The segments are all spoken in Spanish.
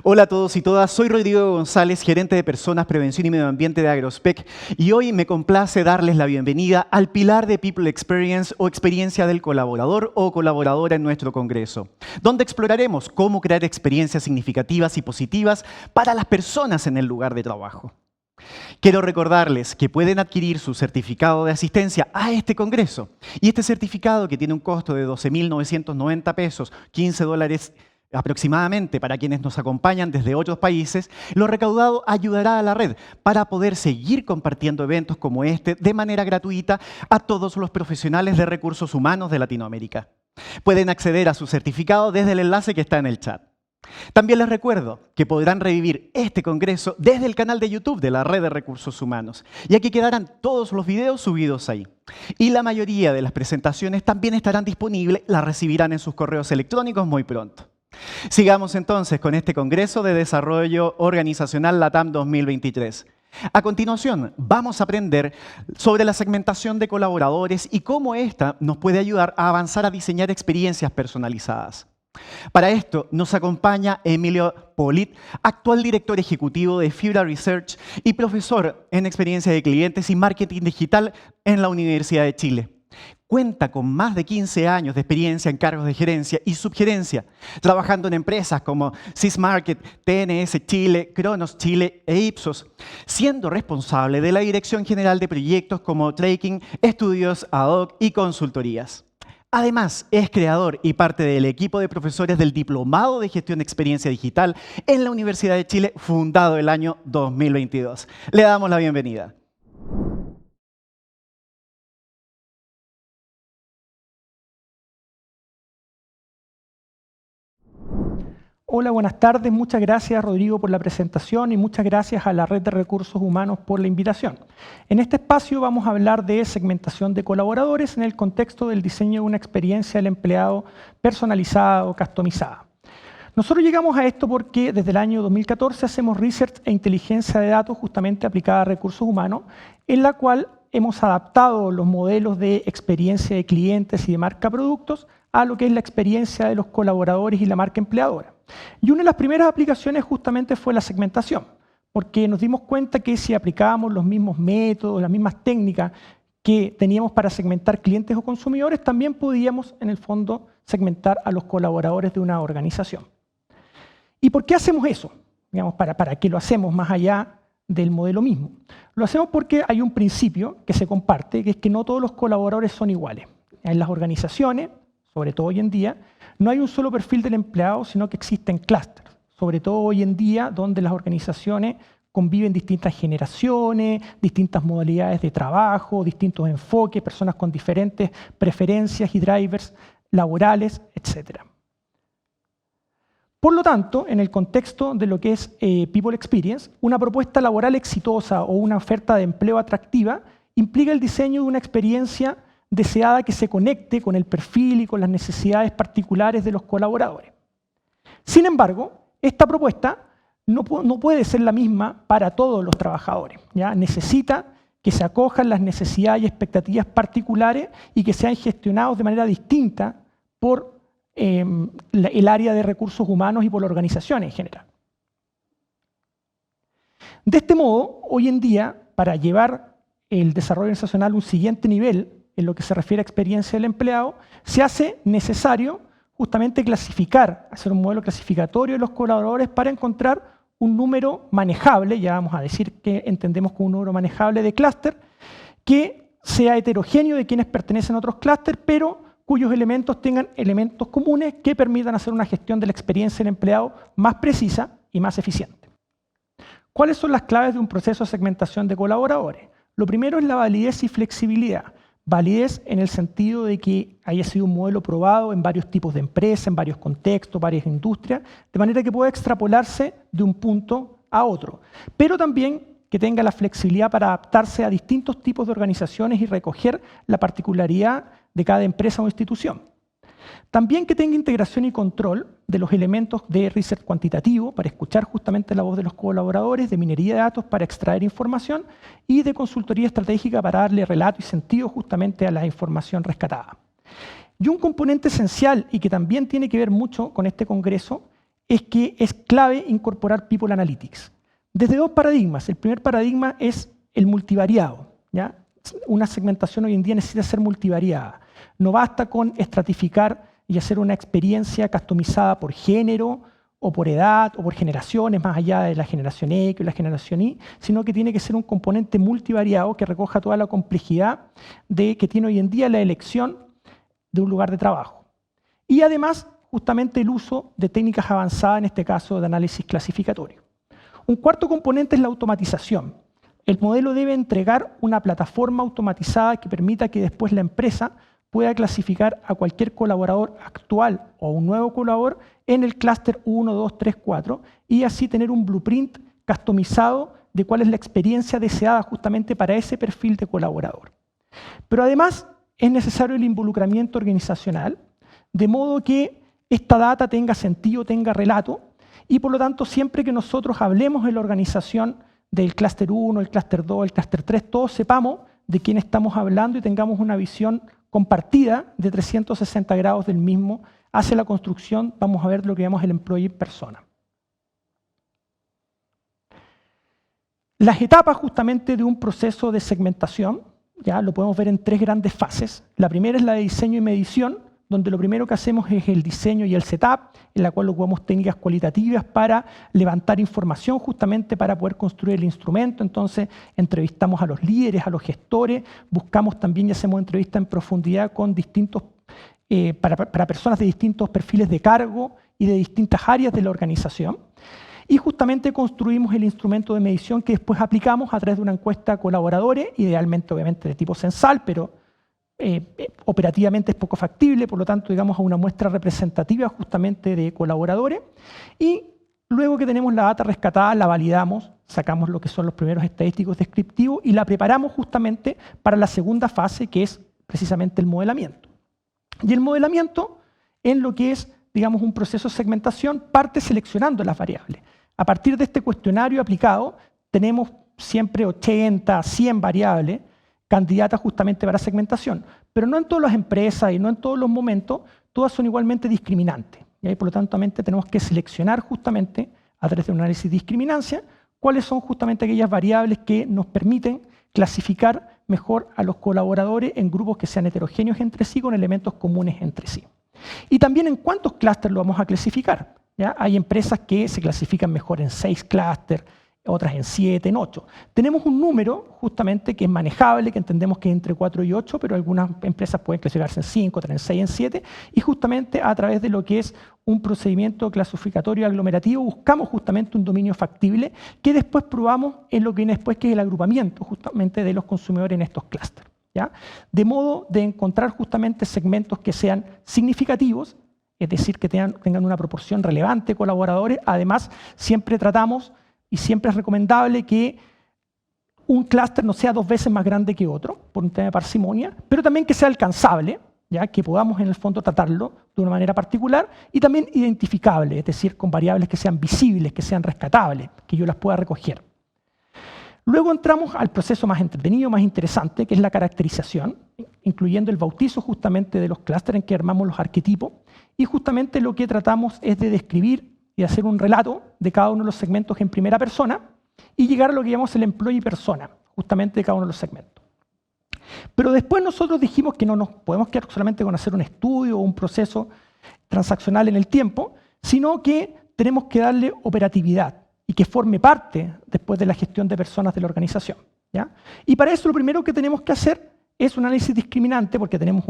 Hola a todos y todas, soy Rodrigo González, gerente de Personas, Prevención y Medio Ambiente de Agrospec, y hoy me complace darles la bienvenida al pilar de People Experience o experiencia del colaborador o colaboradora en nuestro congreso, donde exploraremos cómo crear experiencias significativas y positivas para las personas en el lugar de trabajo. Quiero recordarles que pueden adquirir su certificado de asistencia a este congreso, y este certificado, que tiene un costo de 12.990 pesos, $15 aproximadamente para quienes nos acompañan desde otros países, lo recaudado ayudará a la red para poder seguir compartiendo eventos como este de manera gratuita a todos los profesionales de recursos humanos de Latinoamérica. Pueden acceder a su certificado desde el enlace que está en el chat. También les recuerdo que podrán revivir este congreso desde el canal de YouTube de la Red de Recursos Humanos, y aquí quedarán todos los videos subidos ahí. Y la mayoría de las presentaciones también estarán disponibles, las recibirán en sus correos electrónicos muy pronto. Sigamos entonces con este Congreso de Desarrollo Organizacional LATAM 2023. A continuación, vamos a aprender sobre la segmentación de colaboradores y cómo esta nos puede ayudar a avanzar a diseñar experiencias personalizadas. Para esto nos acompaña Emilio Polit, actual director ejecutivo de Fibra Research y profesor en experiencia de clientes y marketing digital en la Universidad de Chile. Cuenta con más de 15 años de experiencia en cargos de gerencia y subgerencia, trabajando en empresas como Sysmarket, TNS Chile, Cronos Chile e Ipsos, siendo responsable de la dirección general de proyectos como Tracking, estudios ad hoc y consultorías. Además, es creador y parte del equipo de profesores del Diplomado de Gestión de Experiencia Digital en la Universidad de Chile, fundado el año 2022. Le damos la bienvenida. Hola, buenas tardes. Muchas gracias, Rodrigo, por la presentación y muchas gracias a la Red de Recursos Humanos por la invitación. En este espacio vamos a hablar de segmentación de colaboradores en el contexto del diseño de una experiencia del empleado personalizada o customizada. Nosotros llegamos a esto porque desde el año 2014 hacemos research e inteligencia de datos justamente aplicada a recursos humanos, en la cual hemos adaptado los modelos de experiencia de clientes y de marca productos a lo que es la experiencia de los colaboradores y la marca empleadora. Y una de las primeras aplicaciones justamente fue la segmentación, porque nos dimos cuenta que si aplicábamos los mismos métodos, las mismas técnicas que teníamos para segmentar clientes o consumidores, también podíamos, en el fondo, segmentar a los colaboradores de una organización. ¿Y por qué hacemos eso? Digamos, ¿para qué lo hacemos más allá del modelo mismo? Lo hacemos porque hay un principio que se comparte, que es que no todos los colaboradores son iguales. En las organizaciones, sobre todo hoy en día, no hay un solo perfil del empleado, sino que existen clústeres, sobre todo hoy en día, donde las organizaciones conviven distintas generaciones, distintas modalidades de trabajo, distintos enfoques, personas con diferentes preferencias y drivers laborales, etc. Por lo tanto, en el contexto de lo que es People Experience, una propuesta laboral exitosa o una oferta de empleo atractiva implica el diseño de una experiencia deseada que se conecte con el perfil y con las necesidades particulares de los colaboradores. Sin embargo, esta propuesta no puede ser la misma para todos los trabajadores, ¿ya? Necesita que se acojan las necesidades y expectativas particulares y que sean gestionados de manera distinta por el área de recursos humanos y por la organización en general. De este modo, hoy en día, para llevar el desarrollo organizacional a un siguiente nivel, en lo que se refiere a experiencia del empleado, se hace necesario justamente clasificar, hacer un modelo clasificatorio de los colaboradores para encontrar un número manejable, ya vamos a decir que entendemos como un número manejable de clúster, que sea heterogéneo de quienes pertenecen a otros clústeres, pero cuyos elementos tengan elementos comunes que permitan hacer una gestión de la experiencia del empleado más precisa y más eficiente. ¿Cuáles son las claves de un proceso de segmentación de colaboradores? Lo primero es la validez y flexibilidad. Validez en el sentido de que haya sido un modelo probado en varios tipos de empresas, en varios contextos, varias industrias, de manera que pueda extrapolarse de un punto a otro. Pero también que tenga la flexibilidad para adaptarse a distintos tipos de organizaciones y recoger la particularidad de cada empresa o institución. También que tenga integración y control de los elementos de research cuantitativo para escuchar justamente la voz de los colaboradores, de minería de datos para extraer información y de consultoría estratégica para darle relato y sentido justamente a la información rescatada. Y un componente esencial y que también tiene que ver mucho con este congreso es que es clave incorporar People Analytics. Desde dos paradigmas. El primer paradigma es el multivariado, ¿ya? Una segmentación hoy en día necesita ser multivariada. No basta con estratificar y hacer una experiencia customizada por género, o por edad, o por generaciones, más allá de la generación X o la generación Y, sino que tiene que ser un componente multivariado que recoja toda la complejidad que tiene hoy en día la elección de un lugar de trabajo. Y además, justamente el uso de técnicas avanzadas, en este caso de análisis clasificatorio. Un cuarto componente es la automatización. El modelo debe entregar una plataforma automatizada que permita que después la empresa pueda clasificar a cualquier colaborador actual o un nuevo colaborador en el clúster 1, 2, 3, 4 y así tener un blueprint customizado de cuál es la experiencia deseada justamente para ese perfil de colaborador. Pero además es necesario el involucramiento organizacional, de modo que esta data tenga sentido, tenga relato, y por lo tanto siempre que nosotros hablemos en la organización del clúster 1, el clúster 2, el clúster 3, todos sepamos de quién estamos hablando y tengamos una visión compartida de 360 grados del mismo hacia la construcción, vamos a ver lo que llamamos el employee persona. Las etapas justamente de un proceso de segmentación, ya lo podemos ver en tres grandes fases. La primera es la de diseño y medición, donde lo primero que hacemos es el diseño y el setup, en la cual ocupamos técnicas cualitativas para levantar información justamente para poder construir el instrumento. Entonces entrevistamos a los líderes, a los gestores, buscamos también y hacemos entrevistas en profundidad con distintos, para personas de distintos perfiles de cargo y de distintas áreas de la organización. Y justamente construimos el instrumento de medición que después aplicamos a través de una encuesta a colaboradores, idealmente obviamente de tipo censal, pero operativamente es poco factible, por lo tanto, digamos, a una muestra representativa justamente de colaboradores. Y luego que tenemos la data rescatada, la validamos, sacamos lo que son los primeros estadísticos descriptivos y la preparamos justamente para la segunda fase, que es precisamente el modelamiento. Y el modelamiento, en lo que es, digamos, un proceso de segmentación, parte seleccionando las variables. A partir de este cuestionario aplicado, tenemos siempre 80, 100 variables, candidatas justamente para segmentación. Pero no en todas las empresas y no en todos los momentos, todas son igualmente discriminantes. Y por lo tanto, tenemos que seleccionar justamente, a través de un análisis de discriminancia, cuáles son justamente aquellas variables que nos permiten clasificar mejor a los colaboradores en grupos que sean heterogéneos entre sí, con elementos comunes entre sí. Y también en cuántos clústeres lo vamos a clasificar. ¿Ya? Hay empresas que se clasifican mejor en 6 clústeres, otras en 7, en 8. Tenemos un número justamente que es manejable, que entendemos que es entre 4 y 8, pero algunas empresas pueden clasificarse en 5, otras en 6, en 7, y justamente a través de lo que es un procedimiento clasificatorio aglomerativo buscamos justamente un dominio factible que después probamos en lo que viene después, que es el agrupamiento justamente de los consumidores en estos clústeres. ¿Ya? De modo de encontrar justamente segmentos que sean significativos, es decir, que tengan una proporción relevante de colaboradores. Además, siempre tratamos y siempre es recomendable que un clúster no sea 2 veces más grande que otro, por un tema de parsimonia, pero también que sea alcanzable, ¿ya? Que podamos en el fondo tratarlo de una manera particular y también identificable, es decir, con variables que sean visibles, que sean rescatables, que yo las pueda recoger. Luego entramos al proceso más entretenido, más interesante, que es la caracterización, incluyendo el bautizo justamente de los clústeres en que armamos los arquetipos, y justamente lo que tratamos es de describir y hacer un relato de cada uno de los segmentos en primera persona y llegar a lo que llamamos el employee persona, justamente de cada uno de los segmentos. Pero después nosotros dijimos que no nos podemos quedar solamente con hacer un estudio o un proceso transaccional en el tiempo, sino que tenemos que darle operatividad y que forme parte después de la gestión de personas de la organización. ¿Ya? Y para eso lo primero que tenemos que hacer es un análisis discriminante, porque tenemos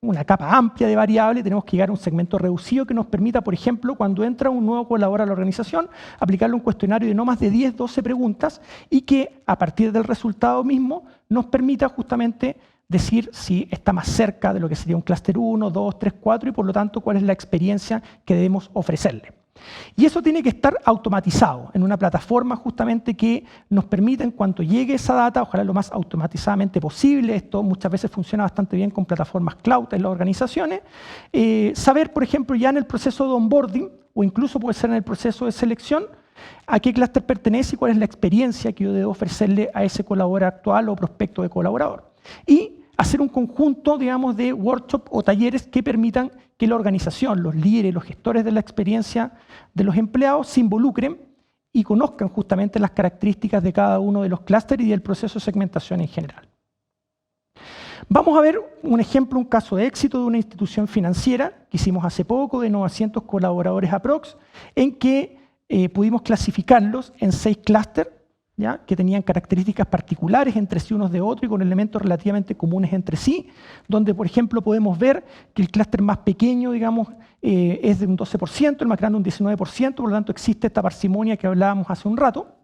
una capa amplia de variables, tenemos que llegar a un segmento reducido que nos permita, por ejemplo, cuando entra un nuevo colaborador a la organización, aplicarle un cuestionario de no más de 10, 12 preguntas y que a partir del resultado mismo nos permita justamente decir si está más cerca de lo que sería un clúster 1, 2, 3, 4 y por lo tanto cuál es la experiencia que debemos ofrecerle. Y eso tiene que estar automatizado en una plataforma justamente que nos permita, en cuanto llegue esa data, ojalá lo más automatizadamente posible, esto muchas veces funciona bastante bien con plataformas cloud en las organizaciones, saber, por ejemplo, ya en el proceso de onboarding, o incluso puede ser en el proceso de selección, a qué clúster pertenece y cuál es la experiencia que yo debo ofrecerle a ese colaborador actual o prospecto de colaborador. Y hacer un conjunto, digamos, de workshops o talleres que permitan que la organización, los líderes, los gestores de la experiencia de los empleados se involucren y conozcan justamente las características de cada uno de los clústeres y del proceso de segmentación en general. Vamos a ver un ejemplo, un caso de éxito de una institución financiera que hicimos hace poco, de 900 colaboradores aprox, en que pudimos clasificarlos en 6 clústeres, ¿ya?, que tenían características particulares entre sí unos de otros y con elementos relativamente comunes entre sí, donde, por ejemplo, podemos ver que el clúster más pequeño, digamos, es de un 12%, el más grande un 19%, por lo tanto existe esta parsimonia que hablábamos hace un rato,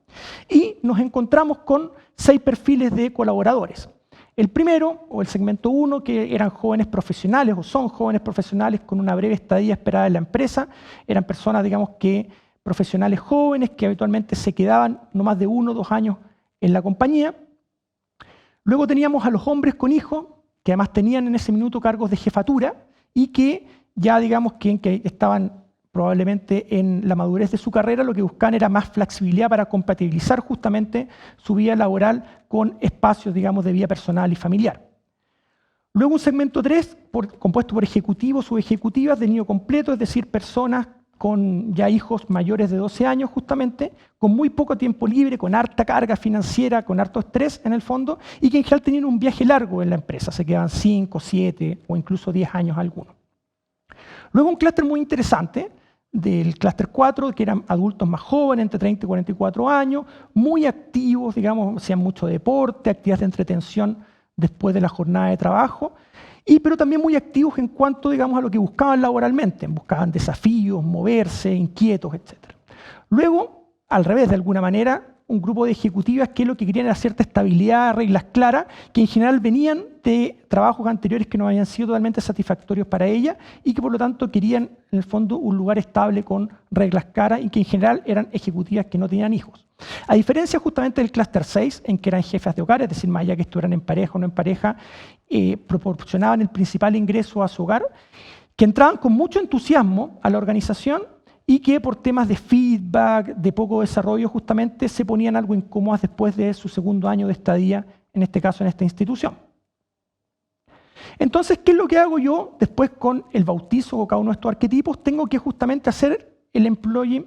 y nos encontramos con 6 perfiles de colaboradores. El primero, o el segmento 1, que eran jóvenes profesionales, o son jóvenes profesionales con una breve estadía esperada en la empresa, eran personas, digamos, profesionales jóvenes que habitualmente se quedaban no más de 1 o 2 años en la compañía. Luego teníamos a los hombres con hijos, que además tenían en ese minuto cargos de jefatura y que ya, digamos, que estaban probablemente en la madurez de su carrera, lo que buscaban era más flexibilidad para compatibilizar justamente su vida laboral con espacios, digamos, de vida personal y familiar. Luego un segmento 3, compuesto por ejecutivos o ejecutivas de niño completo, es decir, personas con ya hijos mayores de 12 años justamente, con muy poco tiempo libre, con harta carga financiera, con harto estrés en el fondo, y que en general tenían un viaje largo en la empresa, se quedaban 5, 7 o incluso 10 años algunos. Luego un clúster muy interesante, del clúster 4, que eran adultos más jóvenes, entre 30 y 44 años, muy activos, digamos, hacían mucho deporte, actividades de entretención después de la jornada de trabajo, pero también muy activos en cuanto, digamos, a lo que buscaban laboralmente. Buscaban desafíos, moverse, inquietos, etc. Luego, al revés, de alguna manera, un grupo de ejecutivas que lo que querían era cierta estabilidad, reglas claras, que en general venían de trabajos anteriores que no habían sido totalmente satisfactorios para ella y que por lo tanto querían, en el fondo, un lugar estable con reglas claras y que en general eran ejecutivas que no tenían hijos. A diferencia justamente del clúster 6, en que eran jefas de hogar, es decir, más allá que estuvieran en pareja o no en pareja, proporcionaban el principal ingreso a su hogar, que entraban con mucho entusiasmo a la organización y que por temas de feedback, de poco desarrollo, justamente se ponían algo incómodas después de su segundo año de estadía, en este caso en esta institución. Entonces, ¿qué es lo que hago yo después con el bautizo o cada uno de estos arquetipos? Tengo que justamente hacer el employee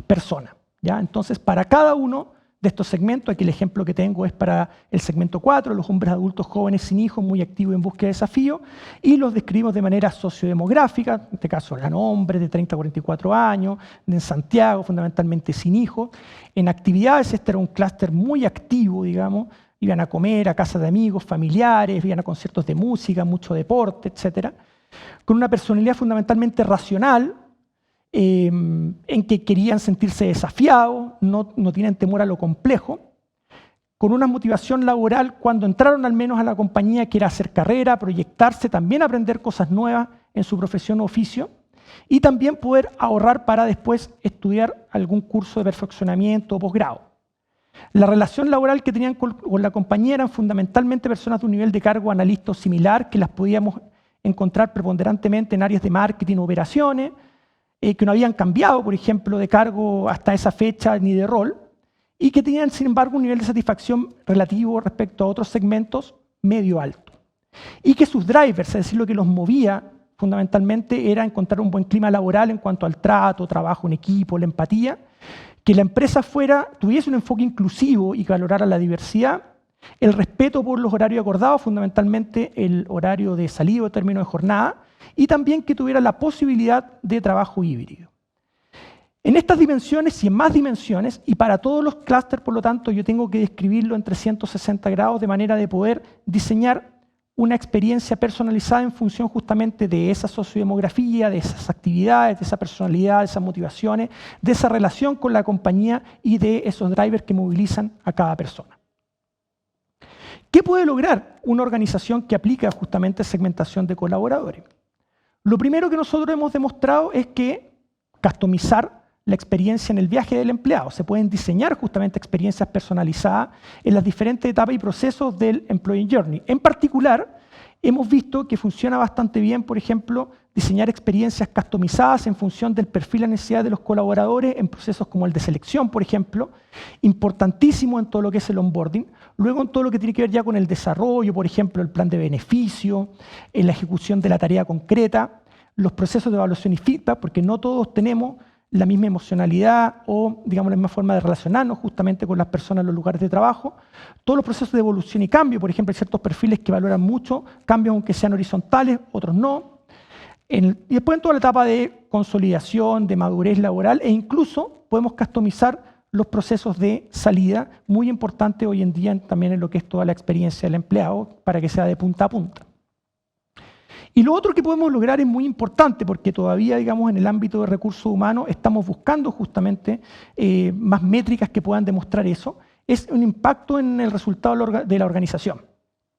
persona, ¿ya? Entonces, para cada uno de estos segmentos, aquí el ejemplo que tengo es para el segmento 4, los hombres adultos jóvenes sin hijos, muy activos en búsqueda de desafío, y los describimos de manera sociodemográfica, en este caso eran hombres de 30 a 44 años, en Santiago, fundamentalmente sin hijos. En actividades, este era un clúster muy activo, digamos, iban a comer a casas de amigos, familiares, iban a conciertos de música, mucho deporte, etc. Con una personalidad fundamentalmente racional, en que querían sentirse desafiados, no tienen temor a lo complejo, con una motivación laboral cuando entraron al menos a la compañía que era hacer carrera, proyectarse, también aprender cosas nuevas en su profesión o oficio y también poder ahorrar para después estudiar algún curso de perfeccionamiento o posgrado. La relación laboral que tenían con la compañía eran fundamentalmente personas de un nivel de cargo analista o similar que las podíamos encontrar preponderantemente en áreas de marketing o operaciones, que no habían cambiado, por ejemplo, de cargo hasta esa fecha ni de rol, y que tenían, sin embargo, un nivel de satisfacción relativo respecto a otros segmentos medio alto. Y que sus drivers, es decir, lo que los movía fundamentalmente era encontrar un buen clima laboral en cuanto al trato, trabajo en equipo, la empatía, que la empresa tuviese un enfoque inclusivo y que valorara la diversidad, el respeto por los horarios acordados, fundamentalmente el horario de salida o término de jornada, y también que tuviera la posibilidad de trabajo híbrido. En estas dimensiones y en más dimensiones, y para todos los clústeres, por lo tanto, yo tengo que describirlo en 360 grados de manera de poder diseñar una experiencia personalizada en función justamente de esa sociodemografía, de esas actividades, de esa personalidad, de esas motivaciones, de esa relación con la compañía y de esos drivers que movilizan a cada persona. ¿Qué puede lograr una organización que aplica justamente segmentación de colaboradores? Lo primero que nosotros hemos demostrado es que customizar la experiencia en el viaje del empleado. Se pueden diseñar justamente experiencias personalizadas en las diferentes etapas y procesos del Employee Journey. En particular, hemos visto que funciona bastante bien, por ejemplo, diseñar experiencias customizadas en función del perfil y la necesidad de los colaboradores en procesos como el de selección, por ejemplo, importantísimo en todo lo que es el onboarding, luego en todo lo que tiene que ver ya con el desarrollo, por ejemplo, el plan de beneficio, en la ejecución de la tarea concreta, los procesos de evaluación y feedback, porque no todos tenemos la misma emocionalidad o, digamos, la misma forma de relacionarnos justamente con las personas en los lugares de trabajo. Todos los procesos de evolución y cambio, por ejemplo, hay ciertos perfiles que valoran mucho cambios aunque sean horizontales, otros no. Y después en toda la etapa de consolidación, de madurez laboral e incluso podemos customizar los procesos de salida, muy importante hoy en día también en lo que es toda la experiencia del empleado para que sea de punta a punta. Y lo otro que podemos lograr es muy importante porque todavía, digamos, en el ámbito de recursos humanos estamos buscando justamente más métricas que puedan demostrar eso, es un impacto en el resultado de la organización.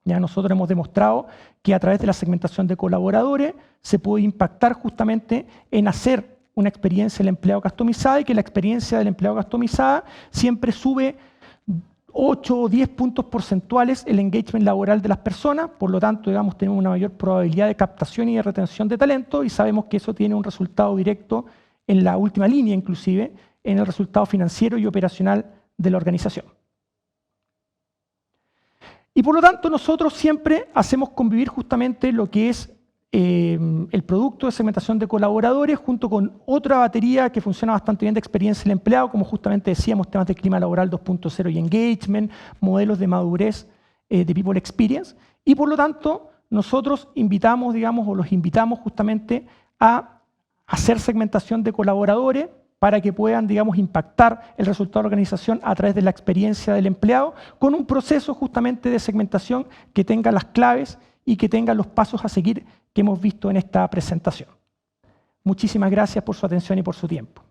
Ya nosotros hemos demostrado que a través de la segmentación de colaboradores se puede impactar justamente en hacer una experiencia del empleado customizada y que la experiencia del empleado customizada siempre sube 8 o 10 puntos porcentuales el engagement laboral de las personas, por lo tanto, digamos, tenemos una mayor probabilidad de captación y de retención de talento y sabemos que eso tiene un resultado directo en la última línea, inclusive, en el resultado financiero y operacional de la organización. Y por lo tanto, nosotros siempre hacemos convivir justamente lo que es el producto de segmentación de colaboradores junto con otra batería que funciona bastante bien de experiencia del empleado, como justamente decíamos, temas de clima laboral 2.0 y engagement, modelos de madurez de People Experience. Y por lo tanto, nosotros invitamos, digamos, o los invitamos justamente a hacer segmentación de colaboradores para que puedan, digamos, impactar el resultado de la organización a través de la experiencia del empleado, con un proceso justamente de segmentación que tenga las claves y que tenga los pasos a seguir que hemos visto en esta presentación. Muchísimas gracias por su atención y por su tiempo.